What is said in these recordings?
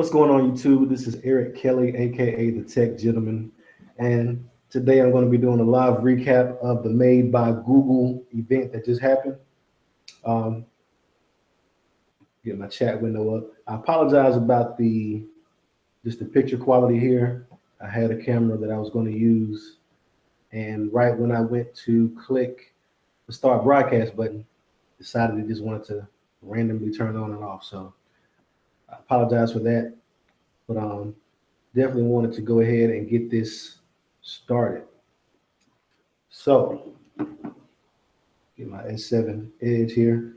What's going on, YouTube? This is Eric Kelly, aka the Tech Gentleman, and today I'm going to be doing a live recap of the Made by Google event that just happened. Um, get my chat window up. I apologize about the just the picture quality here. I had a camera that I was going to use, and right when I went to click the start broadcast button, decided it just wanted to randomly turn on and off. So I apologize for that, but definitely wanted to go ahead and get this started. So, get my S7 Edge here.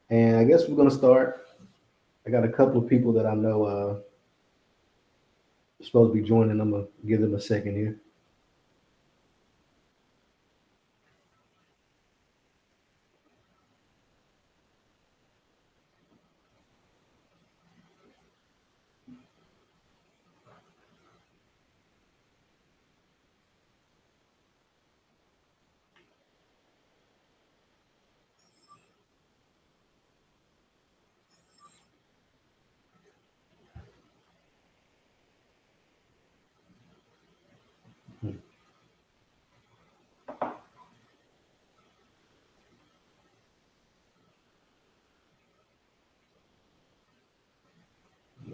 And I guess we're going to start. I got a couple of people that I know supposed to be joining. I'm going to give them a second here.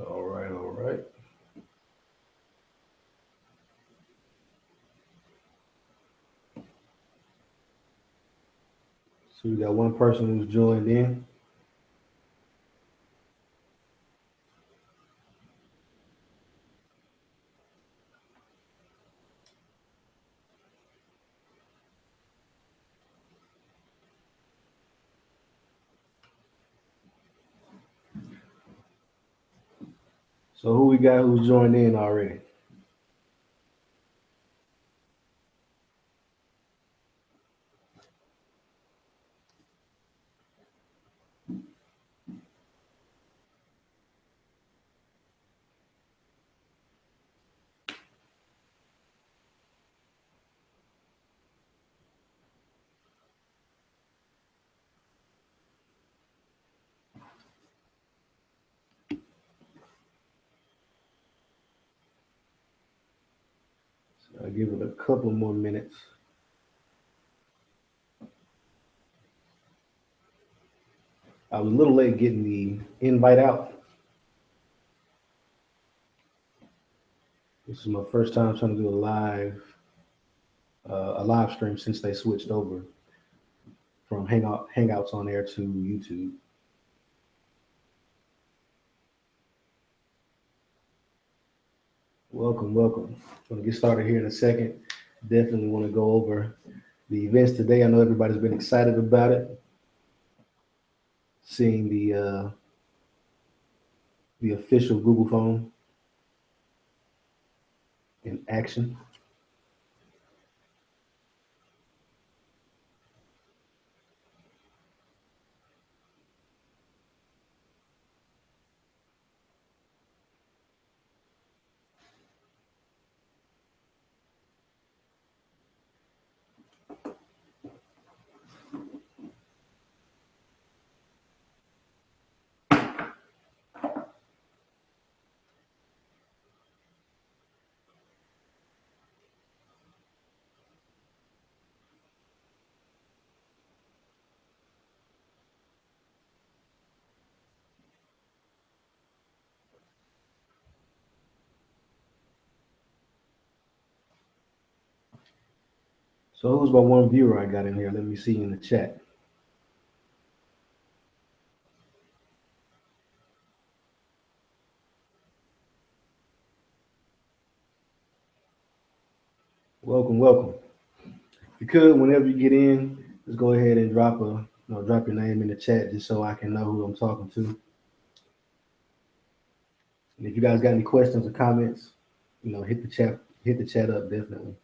All right, all right. So we got one person who's joined in. So who we got who's joined in already? So I'll give it a couple more minutes. I was a little late getting the invite out. This is my first time trying to do a live stream since they switched over from Hangouts on air to YouTube. Welcome, welcome. Going to get started here in a second. Definitely want to go over the events today. I know everybody's been excited about it. Seeing the official Google phone in action. So who's my one viewer I got in here? Let me see in the chat. Welcome, welcome. If you could, whenever you get in, just go ahead and drop your name in the chat just so I can know who I'm talking to. And if you guys got any questions or comments, hit the chat up definitely.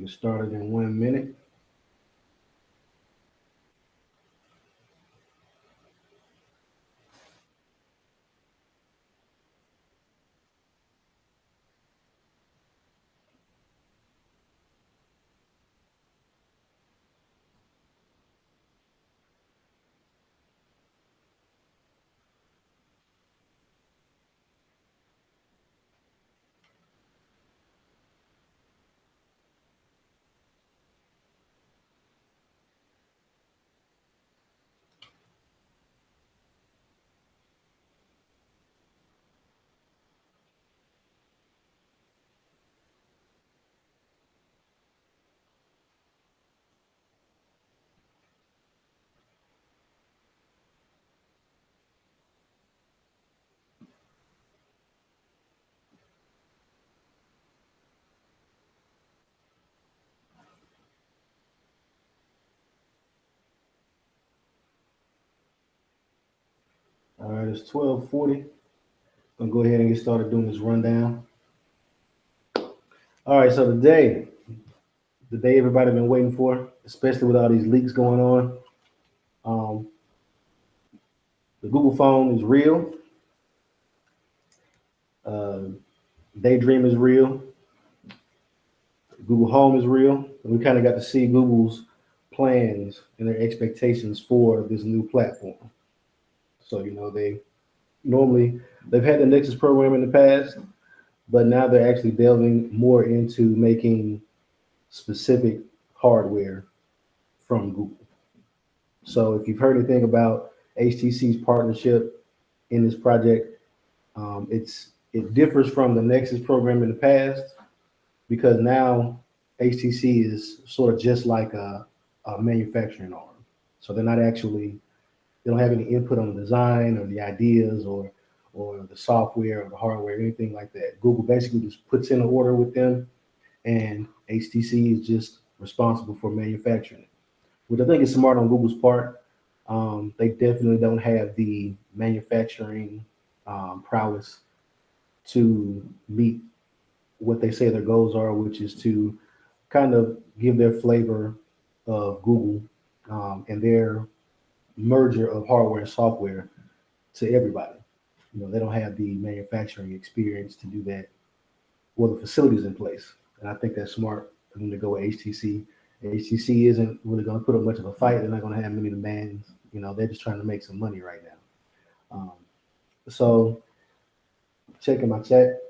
Get started in 1 minute. All right, it's 12:40. I'm gonna go ahead and get started doing this rundown. All right, so the day everybody been waiting for, especially with all these leaks going on. Um, the Google phone is real. Uh, Daydream is real. Google Home is real. And we kind of got to see Google's plans and their expectations for this new platform. So, they've had the Nexus program in the past, but now they're actually delving more into making specific hardware from Google. So if you've heard anything about HTC's partnership in this project, it differs from the Nexus program in the past because now HTC is sort of just like a manufacturing arm. So they don't have any input on the design or the ideas or the software or the hardware, anything like that. Google basically just puts in an order with them, and HTC is just responsible for manufacturing it, which I think is smart on Google's part. They definitely don't have the manufacturing prowess to meet what they say their goals are, which is to kind of give their flavor of Google and their merger of hardware and software to everybody. They don't have the manufacturing experience to do that or the facilities in place. And I think that's smart for them to go with HTC. HTC isn't really going to put up much of a fight. They're not going to have many demands. They're just trying to make some money right now. So checking my chat.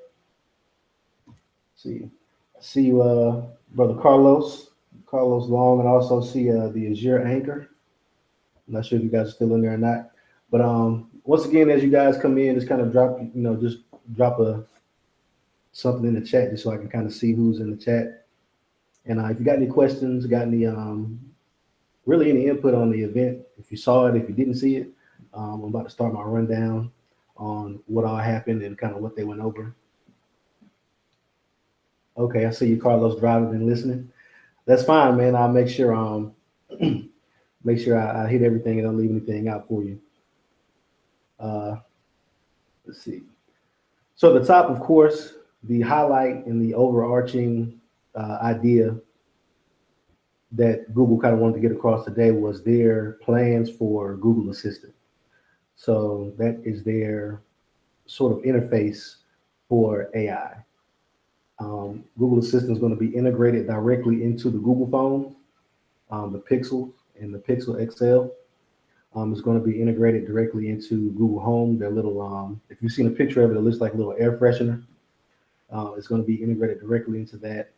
See you, brother Carlos Long, and also see the Azure Anchor. I'm not sure if you guys are still in there or not. But once again, as you guys come in, just kind of just drop something in the chat just so I can kind of see who's in the chat. And if you got any questions, got any really any input on the event, if you saw it, if you didn't see it, I'm about to start my rundown on what all happened and kind of what they went over. Okay, I see you, Carlos, driving and listening. That's fine, man. I'll make sure make sure I hit everything and don't leave anything out for you. Let's see. So at the top, of course, the highlight and the overarching idea that Google kind of wanted to get across today was their plans for Google Assistant. So that is their sort of interface for AI. Google Assistant is going to be integrated directly into the Google phone, the Pixels and the Pixel XL. It's going to be integrated directly into Google Home. Their little, if you've seen a picture of it, it looks like a little air freshener. It's going to be integrated directly into that.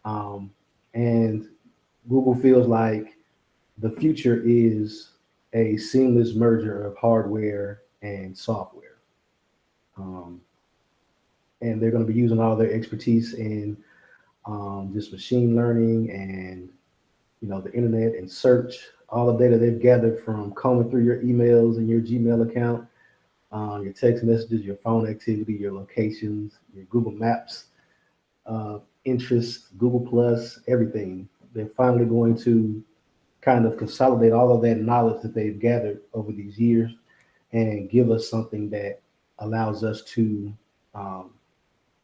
And Google feels like the future is a seamless merger of hardware and software. And they're going to be using all their expertise in just machine learning and the internet and search, all the data they've gathered from combing through your emails and your Gmail account, your text messages, your phone activity, your locations, your Google Maps, interests, Google Plus, everything. They're finally going to kind of consolidate all of that knowledge that they've gathered over these years and give us something that allows us to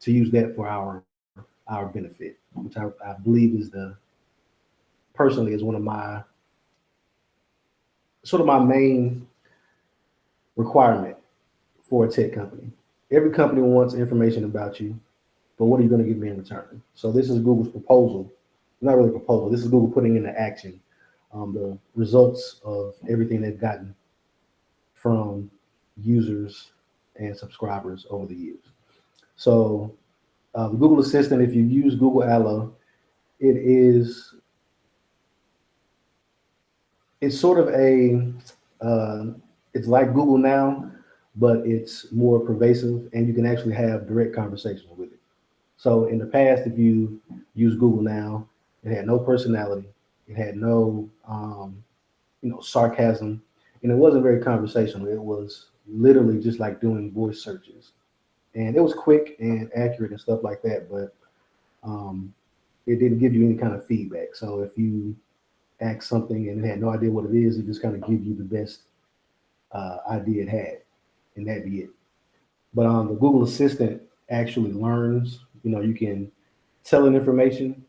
use that for our benefit. which I believe is personally is one of my sort of my main requirement for a tech company. Every company wants information about you, but what are you going to give me in return? So this is Google's proposal. Not really a proposal. This is Google putting into action the results of everything they've gotten from users and subscribers over the years. So the Google Assistant, if you use Google Allo, it is it's sort of it's like Google Now, but it's more pervasive, and you can actually have direct conversations with it. So in the past, if you used Google Now, it had no personality, it had no sarcasm, and it wasn't very conversational. It was literally just like doing voice searches, and it was quick and accurate and stuff like that, but um, it didn't give you any kind of feedback. So if you ask something and it had no idea what it is, it just kind of give you the best idea it had, and that'd be it. But the Google Assistant actually learns. You can tell it information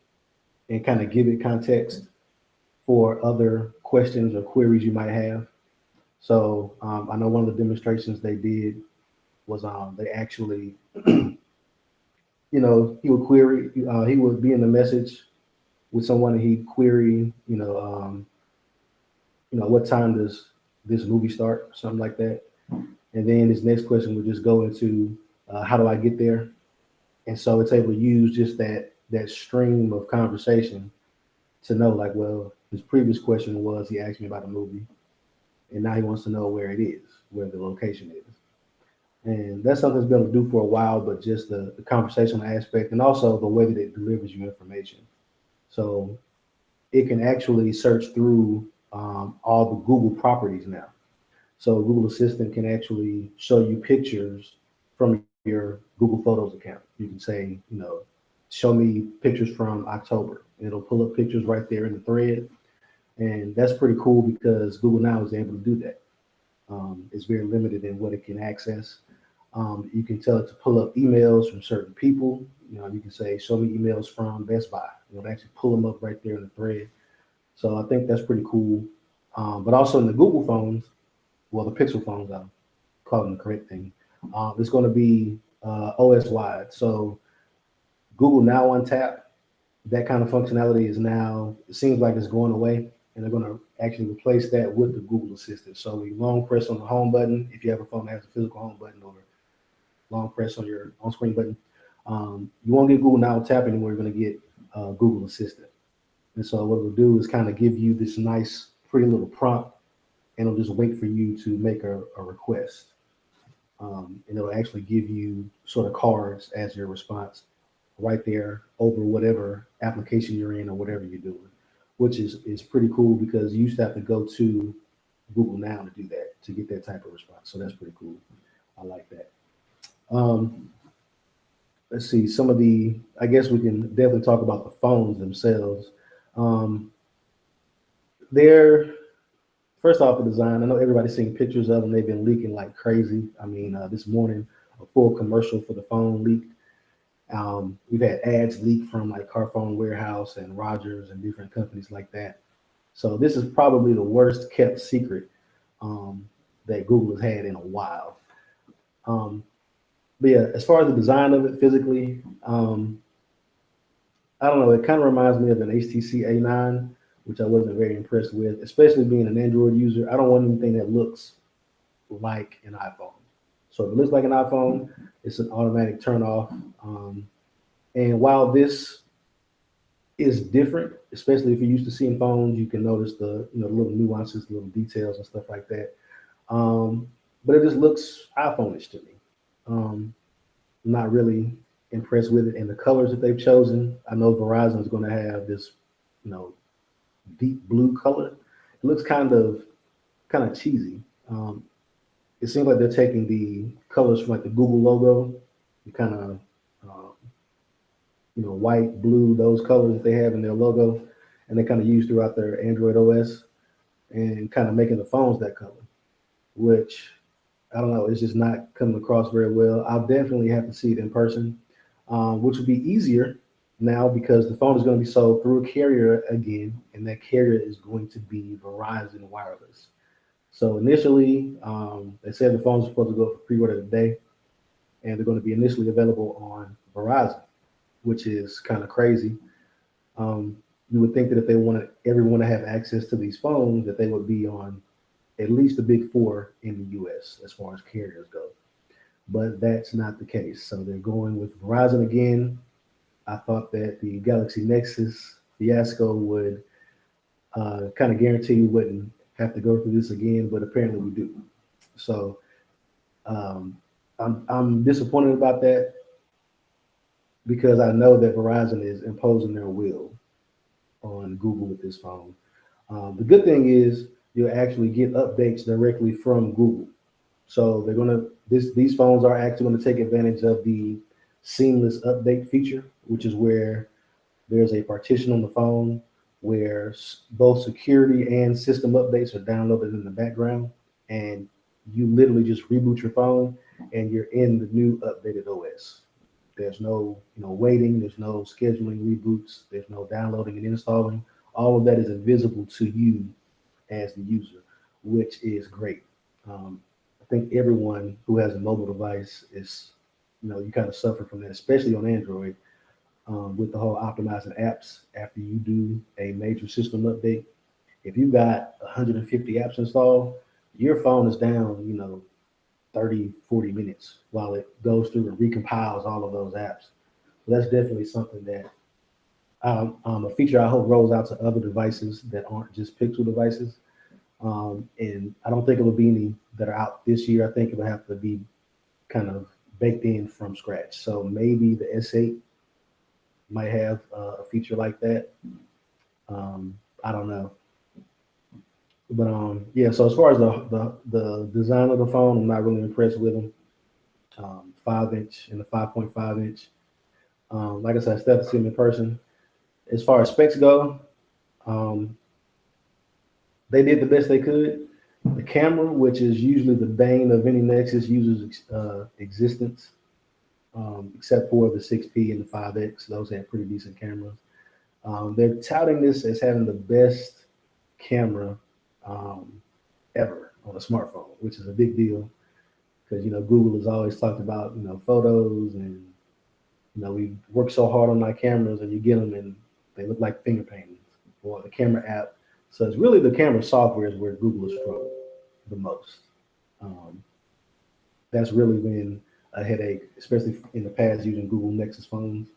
and kind of give it context for other questions or queries you might have. So I know one of the demonstrations they did was they actually, he would query, he would be in the message with someone and he'd query, what time does this movie start, something like that. And then his next question would just go into how do I get there? And so it's able to use just that stream of conversation to know, like, well, his previous question was he asked me about a movie, and now he wants to know where it is, where the location is. And that's something that's been able to do for a while, but just the conversational aspect and also the way that it delivers you information. So it can actually search through all the Google properties now. So Google Assistant can actually show you pictures from your Google Photos account. You can say, show me pictures from October. And it'll pull up pictures right there in the thread. And that's pretty cool because Google Now is able to do that. It's very limited in what it can access. You can tell it to pull up emails from certain people. You can say, show me emails from Best Buy. It'll actually pull them up right there in the thread. So I think that's pretty cool. But also in the Google phones, well, the Pixel phones, I'll call them the correct thing. It's going to be OS wide. So Google Now on tap, that kind of functionality is now, it seems like it's going away. And they're going to actually replace that with the Google Assistant. So you long press on the home button, if you have a phone that has a physical home button, or long press on your on-screen button. You won't get Google Now tap anymore. You're going to get Google Assistant. And so what it'll do is kind of give you this nice, pretty little prompt, and it'll just wait for you to make a request. And it'll actually give you sort of cards as your response right there over whatever application you're in or whatever you're doing, which is pretty cool because you used to have to go to Google Now to do that, to get that type of response. So that's pretty cool. I like that. Let's see, I guess we can definitely talk about the phones themselves. They're, first off, the design. I know everybody's seeing pictures of them. They've been leaking like crazy. I mean, this morning, a full commercial for the phone leaked. We've had ads leak from like Carphone Warehouse and Rogers and different companies like that. So this is probably the worst kept secret that Google has had in a while. But yeah, as far as the design of it physically, I don't know. It kind of reminds me of an HTC A9, which I wasn't very impressed with, especially being an Android user. I don't want anything that looks like an iPhone. So if it looks like an iPhone, it's an automatic turn off. And while this is different, especially if you're used to seeing phones, you can notice the little nuances, little details and stuff like that. But it just looks iPhone-ish to me. Not really impressed with it. And the colors that they've chosen, I know Verizon is going to have this, deep blue color. It looks kind of cheesy. It seems like they're taking the colors from like the Google logo, the kind of white, blue, those colors that they have in their logo, and they kind of use throughout their Android OS, and kind of making the phones that color, which I don't know, it's just not coming across very well. I'll definitely have to see it in person, which would be easier now because the phone is going to be sold through a carrier again, and that carrier is going to be Verizon Wireless. So initially, they said the phones are supposed to go for pre-order today, and they're going to be initially available on Verizon, which is kind of crazy. You would think that if they wanted everyone to have access to these phones, that they would be on at least the big four in the U.S. as far as carriers go. But that's not the case. So they're going with Verizon again. I thought that the Galaxy Nexus fiasco would kind of guarantee you wouldn't have to go through this again, but apparently we do. So um, I'm disappointed about that because I know that Verizon is imposing their will on Google with this phone. The good thing is you'll actually get updates directly from Google. So they're gonna these phones are actually going to take advantage of the seamless update feature, which is where there's a partition on the phone where both security and system updates are downloaded in the background, and you literally just reboot your phone and you're in the new updated OS. There's no, waiting. There's no scheduling reboots. There's no downloading and installing. All of that is invisible to you as the user, which is great. I think everyone who has a mobile device is, you kind of suffer from that, especially on Android, with the whole optimizing apps after you do a major system update. If you've got 150 apps installed, your phone is down, 30, 40 minutes while it goes through and recompiles all of those apps. So that's definitely something that a feature I hope rolls out to other devices that aren't just Pixel devices. And I don't think it will be any that are out this year. I think it will have to be kind of baked in from scratch. So maybe the S8 might have a feature like that. I don't know. But yeah. So as far as the design of the phone, I'm not really impressed with them. 5 inch and the 5.5 inch. Like I said, I still have to see them in person. As far as specs go, um, they did the best they could. The camera, which is usually the bane of any Nexus user's existence, except for the 6P and the 5X, those have pretty decent cameras. They're touting this as having the best camera um, ever on a smartphone, which is a big deal because Google has always talked about photos, and we work so hard on our cameras, and you get them and they look like finger paintings, or the camera app. So it's really the camera software is where Google has struggled the most. Um, that's really been a headache, especially in the past using Google Nexus phones,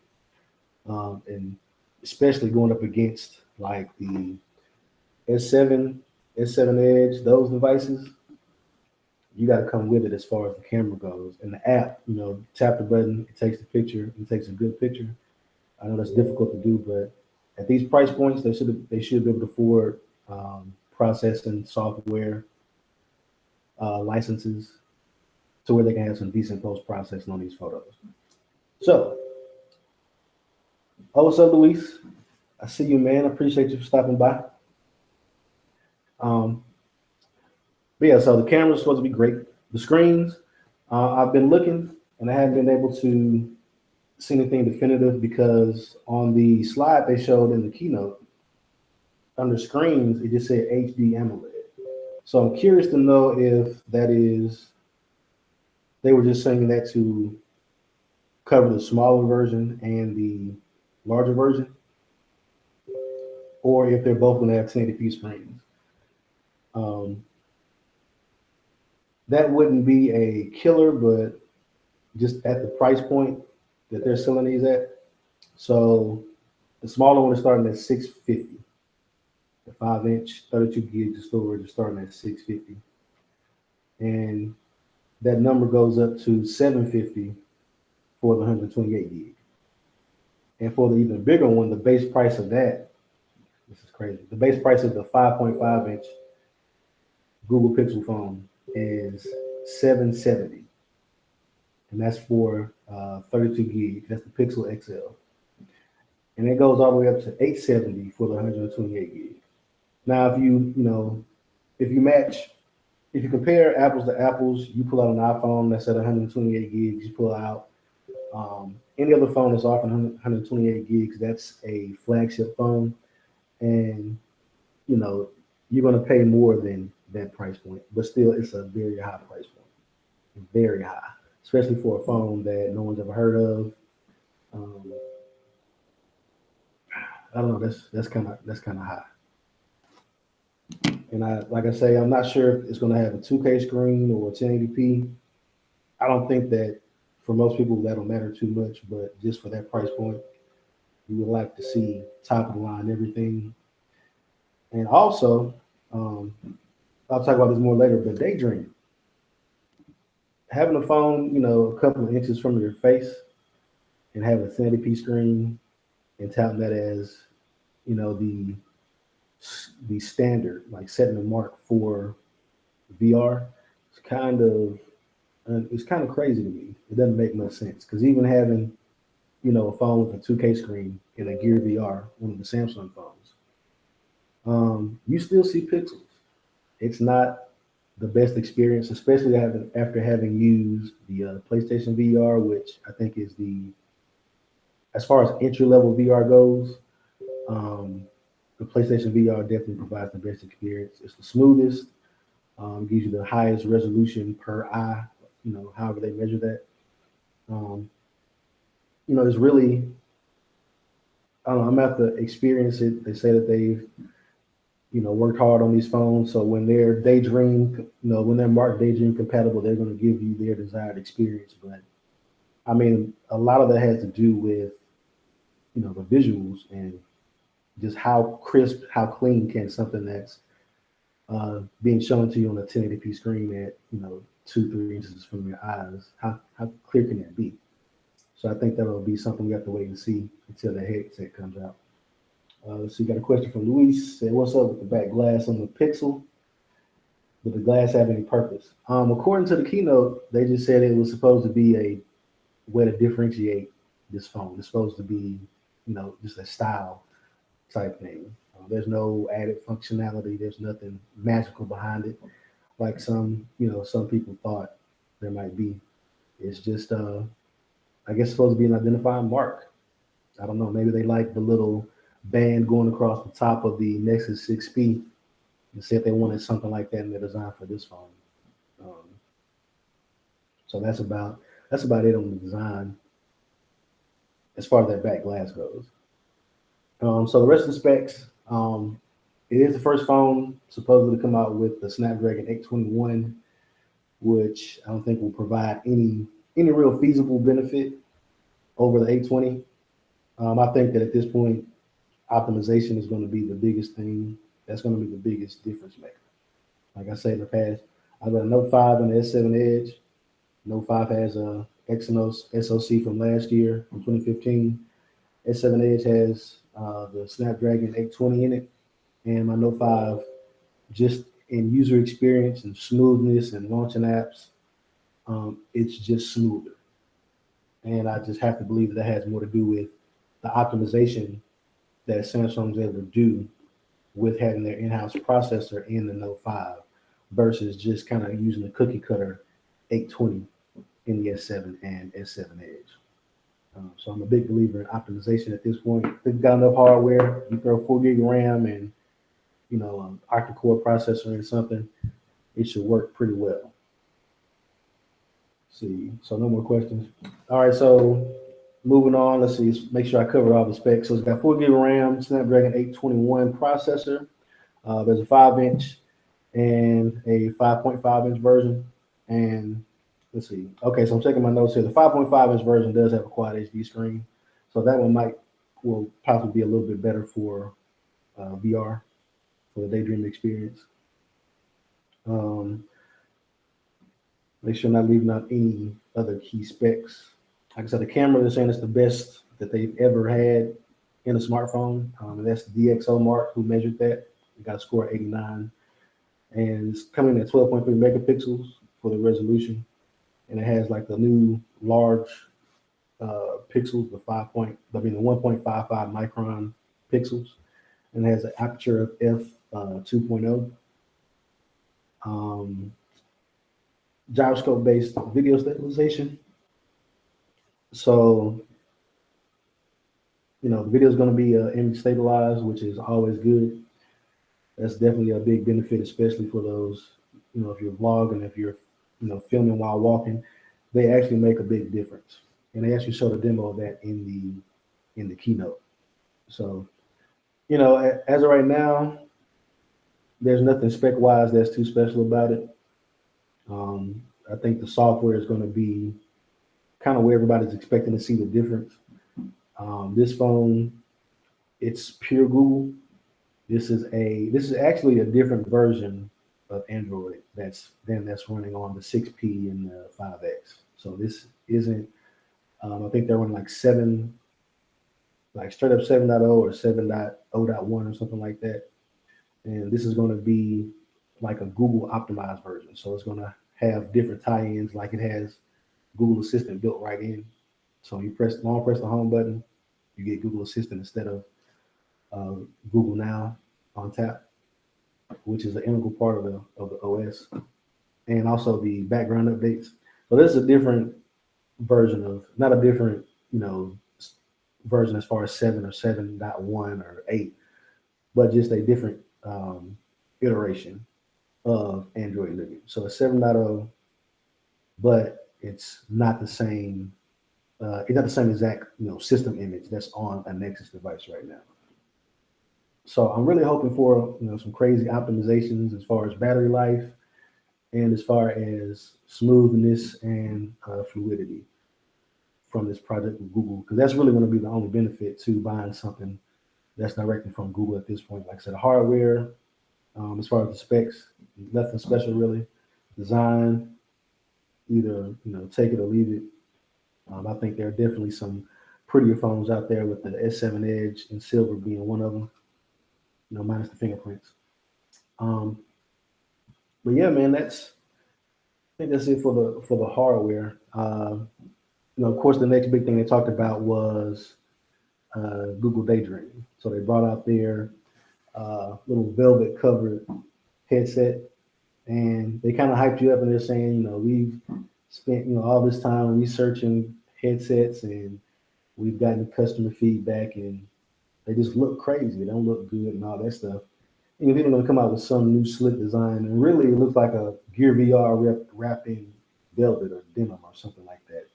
and especially going up against like the S7, S7 Edge, those devices. You got to come with it as far as the camera goes. And the app, tap the button, it takes the picture, it takes a good picture. I know that's difficult to do, but at these price points, they should be able to afford processing software licenses to where they can have some decent post processing on these photos. So, what's up, Luis? I see you, man. I appreciate you for stopping by. Um, but yeah, so the camera's supposed to be great. The screens, I've been looking and I haven't been able to see anything definitive because on the slide they showed in the keynote, under screens, it just said HD AMOLED. So I'm curious to know if that is, they were just saying that to cover the smaller version and the larger version, or if they're both going to have 1080p screens. Um, that wouldn't be a killer, but just at the price point that they're selling these at. So the smaller one is starting at 650. The 5 inch, 32 gigs of storage is starting at 650. And that number goes up to 750 for the 128 gig. And for the even bigger one, the base price of that, this is crazy. The base price of the 5.5 inch Google Pixel phone is 770. And that's for 32 gig. That's the Pixel XL. And it goes all the way up to 870 for the 128 gig. Now, if you match, if you compare apples to apples, you pull out an iPhone that's at 128 gigs, you pull out any other phone that's offering 128 gigs, that's a flagship phone, and you know you're going to pay more than that price point. But still, it's a very high price point, very high, especially for a phone that no one's ever heard of. Um, I don't know. That's kind of high. And like I say, I'm not sure if it's going to have a 2K screen or 1080p. I don't think that for most people that'll matter too much, but just for that price point, you would like to see top of the line everything. And also, um, I'll talk about this more later, but daydream, having a phone, a couple of inches from your face and have a 1080p screen and touting that as, the standard, like setting the mark for VR, it's kind of it's kind of crazy to me. It doesn't make much sense because even having a phone with a 2K screen and a Gear VR, one of the Samsung phones, you still see pixels. It's not the best experience, especially after having used the PlayStation VR, which I think is as far as entry level VR goes, um, the PlayStation VR definitely provides the best experience. It's the smoothest, gives you the highest resolution per eye, however they measure that. Um, it's really, I don't know, I'm about to experience it. They say that they've, worked hard on these phones. So when they're when they're marked daydream compatible, they're going to give you their desired experience. But I mean, a lot of that has to do with, the visuals and just how crisp, how clean can something that's being shown to you on a 1080p screen at, 2, 3 inches from your eyes, how clear can that be? So I think that'll be something we have to wait and see until the headset comes out. Let's see, got a question from Luis. Say, what's up with the back glass on the Pixel? Did the glass have any purpose? According to the keynote, they just said it was supposed to be a way to differentiate this phone. It's supposed to be, just a style type thing. There's no added functionality. There's nothing magical behind it, like some people thought there might be. It's just, I guess, supposed to be an identifying mark. I don't know. Maybe they like the little band going across the top of the Nexus 6P and said they wanted something like that in their design for this phone. Um, so that's about it on the design as far as that back glass goes. So the rest of the specs, it is the first phone supposedly to come out with the Snapdragon 821, which I don't think will provide any real feasible benefit over the 820. I think that at this point, optimization is going to be the biggest thing. That's going to be the biggest difference maker. Like I said in the past, I've got a Note 5 and the S7 Edge. Note 5 has a Exynos SoC from last year, from 2015. S7 Edge has the Snapdragon 820 in it, and my Note 5, just in user experience and smoothness and launching apps, it's just smoother. And I just have to believe that has more to do with the optimization that Samsung's able to do with having their in-house processor in the Note 5 versus just kind of using the cookie cutter 820 in the S7 and S7 Edge. So I'm a big believer in optimization at this point. If you've got enough hardware, you throw 4 gig of RAM and octa-core processor in something, it should work pretty well. Let's see, so no more questions. All right, so moving on, let's see, let's make sure I cover all the specs. So it's got 4 gig of RAM, Snapdragon 821 processor. There's a 5-inch and a 5.5-inch version. And let's see. Okay, so I'm checking my notes here. The 5.5-inch version does have a quad HD screen, so that one will possibly be a little bit better for VR, for the daydream experience. Make sure I'm not leaving out any other key specs. Like I said, the camera, they're saying it's the best that they've ever had in a smartphone. And that's the DxOMark who measured that. It got a score of 89. And it's coming at 12.3 megapixels for the resolution. And it has like the new large pixels, the 1.55 micron pixels. And it has an aperture of f2.0. Gyroscope based video stabilization. So The video is going to be image stabilized, which is always good. That's definitely a big benefit, especially for those, if you're vlogging, if you're, filming while walking, they actually make a big difference. And they actually showed a demo of that in the keynote. So, as of right now, there's nothing spec wise that's too special about it. I think the software is going to be kind of where everybody's expecting to see the difference. This phone, it's pure Google. This is actually a different version of Android that's running on the 6P and the 5X. So this isn't. I think they're running like straight up 7.0 or 7.0.1 or something like that. And this is going to be like a Google optimized version. So it's going to have different tie-ins, like it has Google Assistant built right in. So you press the home button, you get Google Assistant instead of Google Now on tap, which is an integral part of the OS, and also the background updates. So this is a different version of, not a different, version as far as 7 or 7.1 or 8, but just a different iteration of Android Living. So it's 7.0, but it's not the same. It's not the same exact system image that's on a Nexus device right now. So I'm really hoping for some crazy optimizations as far as battery life and as far as smoothness and fluidity from this project with Google, because that's really going to be the only benefit to buying something that's directly from Google at this point. Like I said, hardware, as far as the specs, nothing special really. Design, either take it or leave it. I think there are definitely some prettier phones out there, with the S7 Edge in silver being one of them. Minus the fingerprints. But yeah, man, I think that's it for the hardware. Of course, the next big thing they talked about was Google Daydream. So they brought out their little velvet covered headset, and they kind of hyped you up, and they're saying, we've spent all this time researching headsets, and we've gotten customer feedback, and they just look crazy. They don't look good and all that stuff. And you're going to come out with some new slick design, and really it looks like a Gear VR wrapped in velvet or denim or something like that.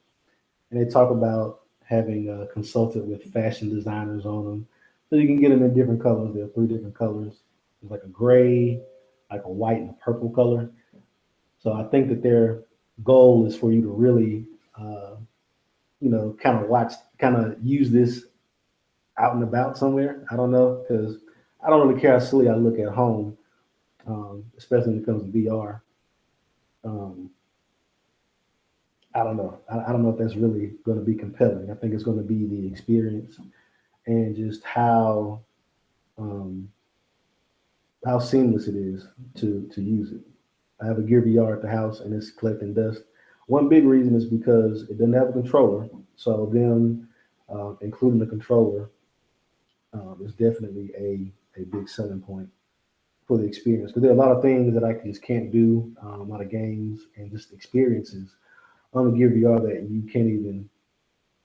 And they talk about having consulted with fashion designers on them, so you can get them in different colors. There are 3 different colors. There's like a gray, like a white, and a purple color. So I think that their goal is for you to really, kind of use this out and about somewhere. I don't know, because I don't really care how silly I look at home, especially when it comes to VR. Um, I don't know. I don't know if that's really going to be compelling. I think it's going to be the experience and just um, how seamless it is to use it. I have a Gear VR at the house, and it's collecting dust. One big reason is because it doesn't have a controller. So them including the controller is definitely a big selling point for the experience, because there are a lot of things that I just can't do, a lot of games and just experiences on the Gear VR that you can't even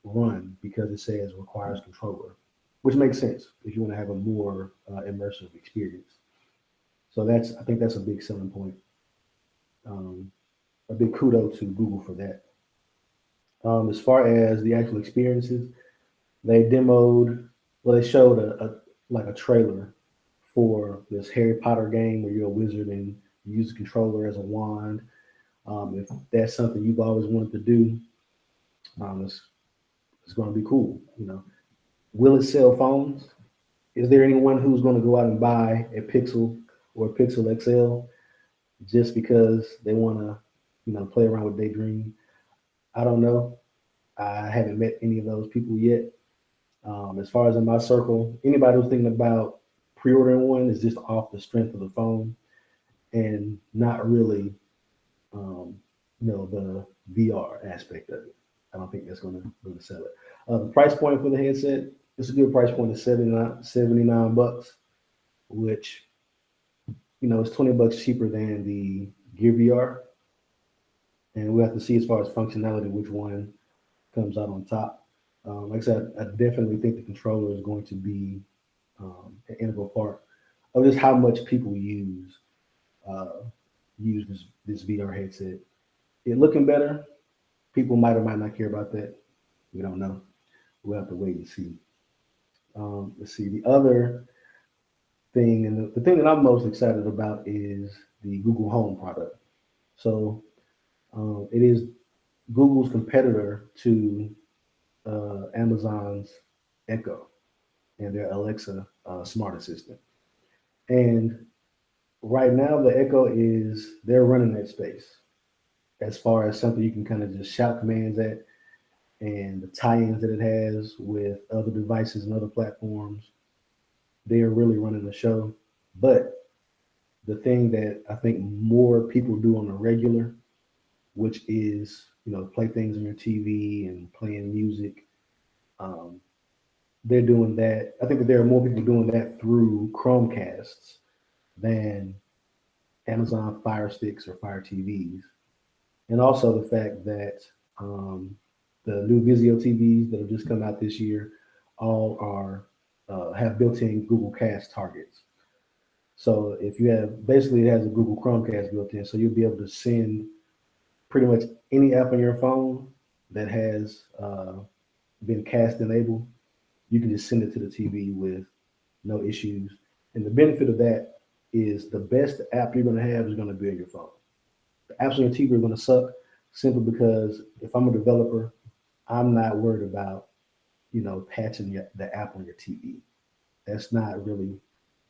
run because it says requires controller, which makes sense if you want to have a more immersive experience. So I think that's a big selling point. Um, a big kudo to Google for that. As far as the actual experiences, they demoed, well, they showed like a trailer for this Harry Potter game where you're a wizard and you use a controller as a wand. If that's something you've always wanted to do, it's going to be cool. Will it sell phones? Is there anyone who's going to go out and buy a Pixel or a Pixel XL just because they want to, play around with Daydream? I don't know. I haven't met any of those people yet. As far as in my circle, anybody who's thinking about pre-ordering one is just off the strength of the phone and not really, the VR aspect of it. I don't think that's going to sell it. The price point for the headset, it's a good price point of $79, which is $20 cheaper than the Gear VR, and we'll have to see as far as functionality which one comes out on top. Like I said, I definitely think the controller is going to be an integral part of just how much people uh, use this VR headset. It looking better. People might or might not care about that. We don't know. We'll have to wait and see. Let's see. The other thing, and the thing that I'm most excited about is the Google Home product. So it is Google's competitor to Amazon's Echo and their Alexa smart assistant. And right now, the Echo is they're running that space as far as something you can kind of just shout commands at, and the tie-ins that it has with other devices and other platforms. They are really running the show. But the thing that I think more people do on the regular, which is play things on your TV and playing music, um, they're doing that. I think that there are more people doing that through Chromecasts than Amazon Fire Sticks or Fire TVs, and also the fact that um, the new Vizio TVs that have just come out this year all are have built-in Google Cast targets. So if you have basically it has a Google Chromecast built in, so you'll be able to send pretty much any app on your phone that has been cast enabled. You can just send it to the TV with no issues. And the benefit of that is the best app you're going to have is going to be on your phone. The apps on your TV are going to suck simply because if I'm a developer, I'm not worried about patching the app on your TV. That's not really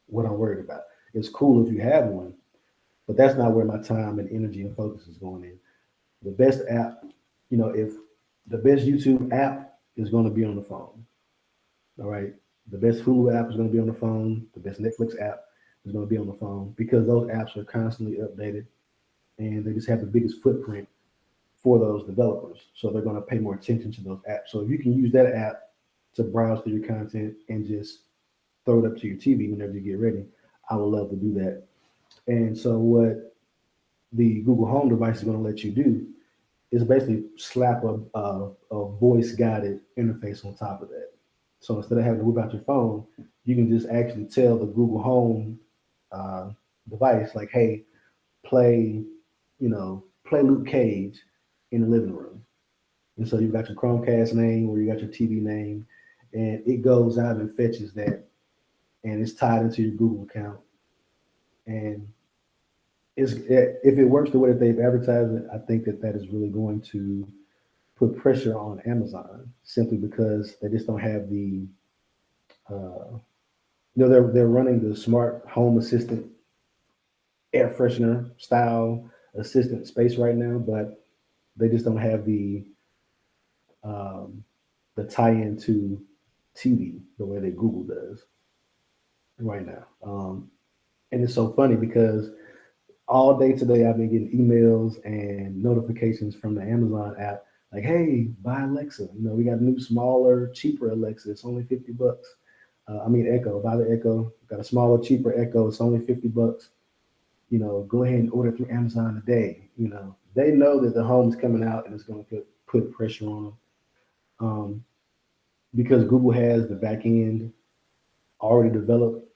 what I'm worried about. It's cool if you have one, but that's not where my time and energy and focus is going in. The best app, if the best YouTube app is going to be on the phone, all right. The best Hulu app is going to be on the phone. The best Netflix app is going to be on the phone because those apps are constantly updated and they just have the biggest footprint for those developers. So they're going to pay more attention to those apps. So if you can use that app to browse through your content and just throw it up to your TV whenever you get ready, I would love to do that. And so what the Google Home device is going to let you do is basically slap a voice guided interface on top of that. So instead of having to whip out your phone, you can just actually tell the Google Home uh, device, like, hey, play, play Luke Cage in the living room. And so you've got your Chromecast name or you got your TV name, and it goes out and fetches that, and it's tied into your Google account. And if it works the way that they've advertised it, I think that that is really going to put pressure on Amazon simply because they just don't have the they're running the smart home assistant air freshener style assistant space right now, but they just don't have um, the tie-in to TV the way that Google does right now. And it's so funny because all day today I've been getting emails and notifications from the Amazon app like, hey, buy Alexa. We got a new, smaller, cheaper Alexa. It's only $50. I mean Echo. Buy the Echo. Got a smaller, cheaper Echo. It's only $50. Go ahead and order through Amazon today. They know that the home's coming out and it's going to put pressure on them because Google has the back end already developed.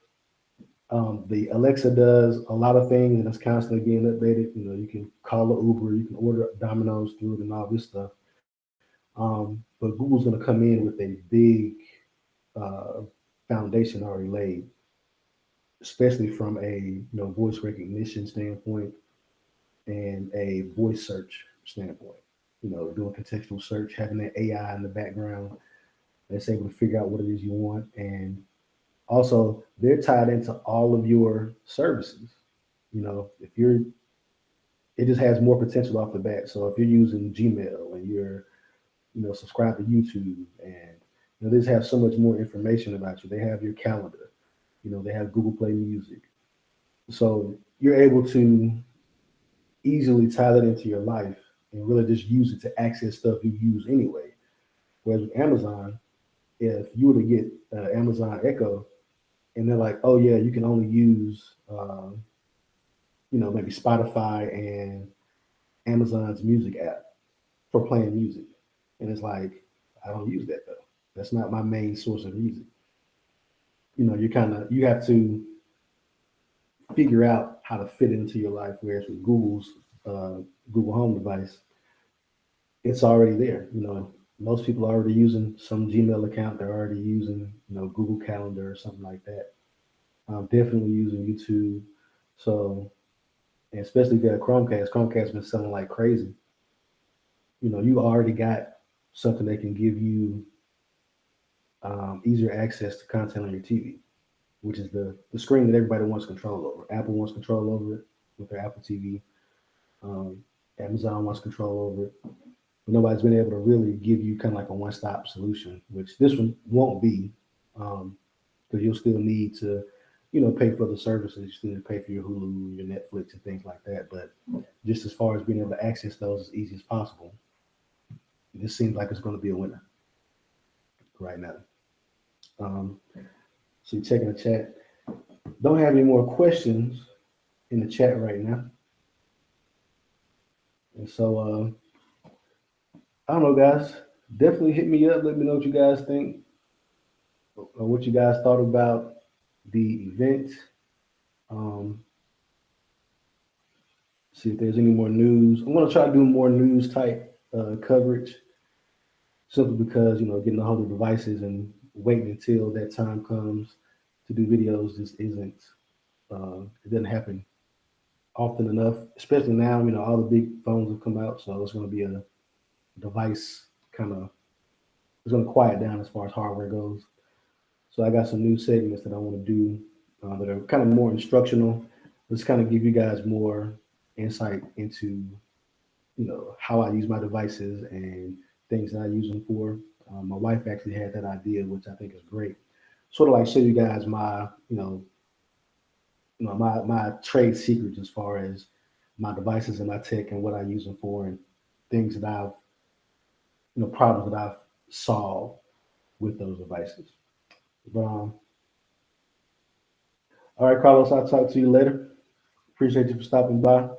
The Alexa does a lot of things and it's constantly being updated. You can call an Uber, you can order Domino's through it and all this stuff. But Google's going to come in with a big uh, foundation already laid, especially from a voice recognition standpoint and a voice search standpoint. Doing contextual search, having that AI in the background that's able to figure out what it is you want, and also they're tied into all of your services. If you're, it just has more potential off the bat. So if you're using Gmail and you're, subscribed to YouTube, and they just have so much more information about you. They have your calendar. They have Google Play Music. So you're able to easily tie that into your life and really just use it to access stuff you use anyway. Whereas with Amazon, if you were to get Amazon Echo and they're like, oh yeah, you can only use, maybe Spotify and Amazon's music app for playing music. And it's like, I don't use that though. That's not my main source of music. You have to figure out how to fit into your life. Whereas with Google's Google Home device, it's already there. Most people are already using some Gmail account. They're already using, Google Calendar or something like that. Definitely using YouTube. So, and especially if you have Chromecast been selling like crazy. You already got something that can give you easier access to content on your TV, which is the screen that everybody wants control over. Apple wants control over it with their Apple TV. Um, Amazon wants control over it. But nobody's been able to really give you kind of like a one-stop solution, which this one won't be, because you'll still need to, pay for the services. You still need to pay for your Hulu, your Netflix, and things like that. But just as far as being able to access those as easy as possible, this seems like it's going to be a winner right now. So you're checking the chat. Don't have any more questions in the chat right now. And so, I don't know, guys. Definitely hit me up. Let me know what you guys think, or what you guys thought about the event. See if there's any more news. I'm going to try to do more news type coverage, simply because, getting a hold of devices and waiting until that time comes to do videos just isn't, it doesn't happen often enough, especially now. All the big phones have come out, so it's going to be a device kind of, it's going to quiet down as far as hardware goes. So I got some new segments that I want to do that are kind of more instructional. Let's kind of give you guys more insight into, how I use my devices and things that I use them for. My wife actually had that idea, which I think is great. Sort of like show you guys my, my trade secrets as far as my devices and my tech and what I use them for, and things that I've, problems that I've solved with those devices. But all right, Carlos, I'll talk to you later. Appreciate you for stopping by.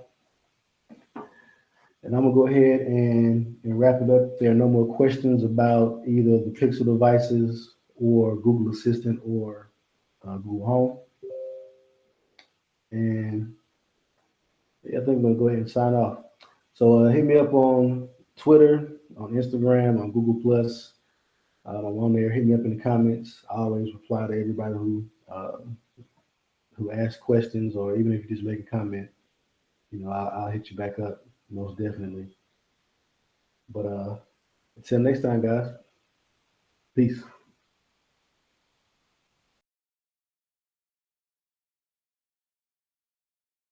And I'm gonna go ahead and wrap it up. There are no more questions about either the Pixel devices or Google Assistant or Google Home. And yeah, I think I'm gonna go ahead and sign off. So hit me up on Twitter, on Instagram, on Google Plus. I'm on there. Hit me up in the comments. I always reply to everybody who asks questions, or even if you just make a comment, I'll hit you back up most definitely. But until next time, guys. Peace.